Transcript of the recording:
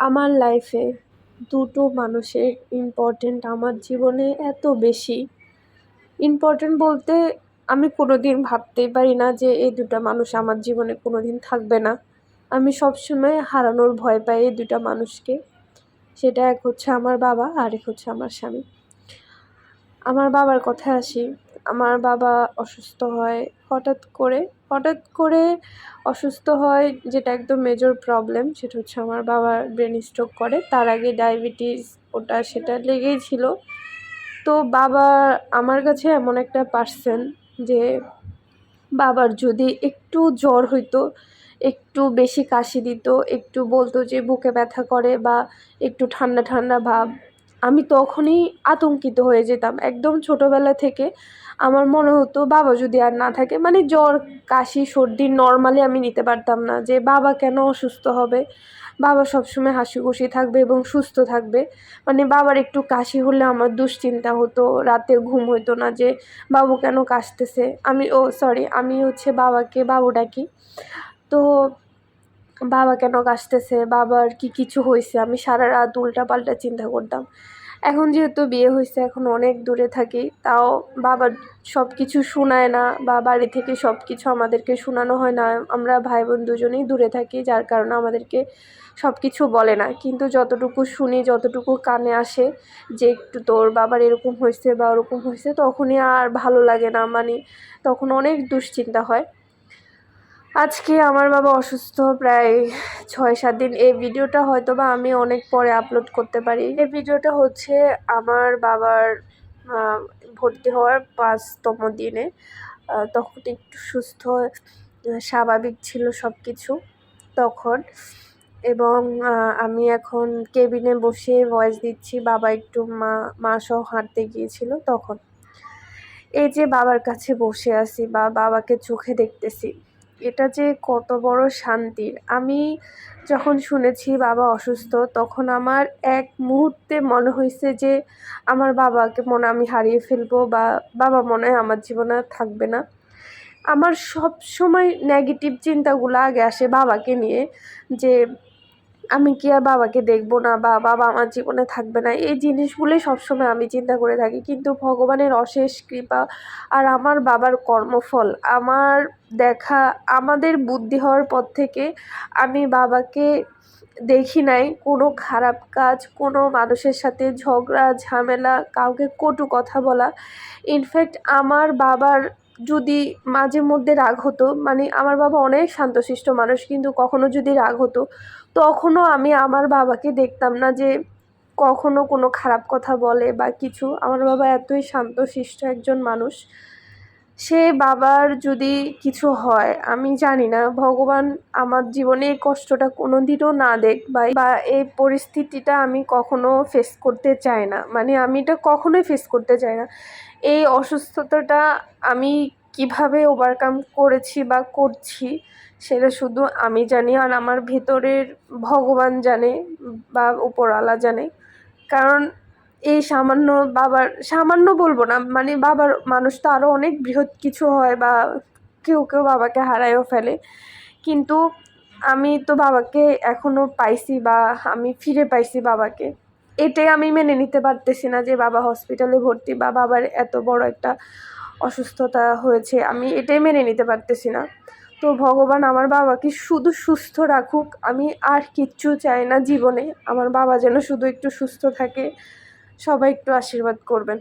আমার লাইফে দুটো মানুষের ইম্পর্ট্যান্ট আমার জীবনে এত বেশি ইম্পর্ট্যান্ট বলতে আমি কোনোদিন ভাবতেই পারি না যে এই দুটো মানুষ আমার জীবনে কোনোদিন থাকবে না। আমি সবসময় হারানোর ভয় পাই এই দুটো মানুষকে। সেটা এক হচ্ছে আমার বাবা, আর এক হচ্ছে আমার স্বামী। আমার বাবার কথায় আসি। আমার বাবা অসুস্থ হয় হঠাৎ করে অসুস্থ হয়, যেটা একদম মেজর প্রবলেম। সেটা হচ্ছে আমার বাবার ব্রেন স্ট্রোক করে। তার আগে ডায়াবেটিস ওটা সেটা লেগেই ছিল। তো বাবা আমার কাছে এমন একটা পার্সন যে বাবার যদি একটু জ্বর হইতো, একটু বেশি কাশি দিত, একটু বলতো যে বুকে ব্যথা করে বা একটু ঠান্ডা ঠান্ডা ভাব, আমি তখনই আতঙ্কিত হয়ে যেতাম। একদম ছোটোবেলা থেকে আমার মনে হতো বাবা যদি আর না থাকে, মানে জ্বর কাশি সর্দি নর্মালি আমি নিতে পারতাম না, যে বাবা কেন অসুস্থ হবে, বাবা সবসময় হাসি খুশি থাকবে এবং সুস্থ থাকবে। মানে বাবার একটু কাশি হলে আমার দুশ্চিন্তা হতো, রাতে ঘুম হতো না যে বাবু কেন কাশতেছে। আমি হচ্ছে বাবাকে বাবু ডাকি। তো বাবা কেন কাশতেছে, বাবার কি কিছু হয়েছে, আমি সারা রাত উল্টাপাল্টা চিন্তা করতাম। এখন যেহেতু বিয়ে হয়েছে, এখন অনেক দূরে থাকি, তাও বাবার সব কিছু শোনায় না বা বাড়ি থেকে সব কিছু আমাদেরকে শোনানো হয় না। আমরা ভাই বোন দুজনেই দূরে থাকি, যার কারণে আমাদেরকে সব কিছু বলে না। কিন্তু যতটুকু শুনি, যতটুকু কানে আসে যে একটু তোর বাবার এরকম হয়েছে বা ওরকম হয়েছে, তখনই আর ভালো লাগে না, মানে তখন অনেক দুশ্চিন্তা হয়। আজকে আমার বাবা অসুস্থ প্রায় 6-7 দিন। এই ভিডিওটা হয়তো বা আমি অনেক পরে আপলোড করতে পারি। এই ভিডিওটা হচ্ছে আমার বাবার ভর্তি হওয়ার 5তম দিনে। তখন একটু সুস্থ, স্বাভাবিক ছিল সব কিছু তখন। এবং আমি এখন কেবিনে বসে ভয়েস দিচ্ছি। বাবা একটু মা সহ হাঁটতে গিয়েছিল তখন। এই যে বাবার কাছে বসে আছি বা বাবাকে চোখে দেখতেছি, এটা যে কত বড় শান্তির। আমি যখন শুনেছি বাবা অসুস্থ, তখন আমার এক মুহূর্তে মনে হয়েছে যে আমার বাবাকে মনে আমি হারিয়ে ফেলবো বা বাবা মনে হয় আমার জীবনে আর থাকবে না। আমার সব সময় নেগেটিভ চিন্তাগুলো আগে আসে বাবাকে নিয়ে, যে আমি কি আর বাবাকে দেখবো না বা বাবা আমার জীবনে থাকবে না, এই জিনিসগুলোই সবসময় আমি চিন্তা করে থাকি। কিন্তু ভগবানের অশেষ কৃপা আর আমার বাবার কর্মফল, আমার দেখা, আমাদের বুদ্ধি হওয়ার পর থেকে আমি বাবাকে দেখি নাই কোনো খারাপ কাজ, কোনো মানুষের সাথে ঝগড়া ঝামেলা, কাউকে কটু কথা বলা। ইনফ্যাক্ট আমার বাবার যদি মাঝে মধ্যে রাগ হতো, মানে আমার বাবা অনেক শান্তশিষ্ট মানুষ, কিন্তু কখনো যদি রাগ হতো, তখনও আমি আমার বাবাকে দেখতাম না যে কখনো কোনো খারাপ কথা বলে বা কিছু। আমার বাবা এতই শান্তশিষ্ট একজন মানুষ। সে বাবার যদি কিছু হয়, আমি জানি না ভগবান আমার জীবনে এই কষ্টটা কোনো দিনও না দেখ বা এই পরিস্থিতিটা আমি কখনো ফেস করতে চাই না, মানে আমি এটা কখনোই ফেস করতে চাই না। এই অসুস্থতাটা আমি কিভাবে ওভারকাম করেছি বা করছি, সেটা শুধু আমি জানি আর আমার ভেতরের ভগবান জানে বা উপরওয়ালা জানে। কারণ এই সামান্য বলবো না, মানে বাবার মানুষ তো আরও অনেক বৃহৎ কিছু হয় বা কেউ কেউ বাবাকে হারায়ও ফেলে। কিন্তু আমি তো বাবাকে এখনও পাইছি বা আমি ফিরে পাইছি বাবাকে। এটাই আমি মেনে নিতে পারতেছি না যে বাবা হসপিটালে ভর্তি বা বাবার এত বড় একটা অসুস্থতা হয়েছে, আমি এটাই মেনে নিতে পারতেছি না। তো ভগবান আমার বাবাকে শুধু সুস্থ রাখুক, আমি আর কিচ্ছু চাই না জীবনে। আমার বাবা যেন শুধু একটু সুস্থ থাকে। সবাই একটু আশীর্বাদ করবেন।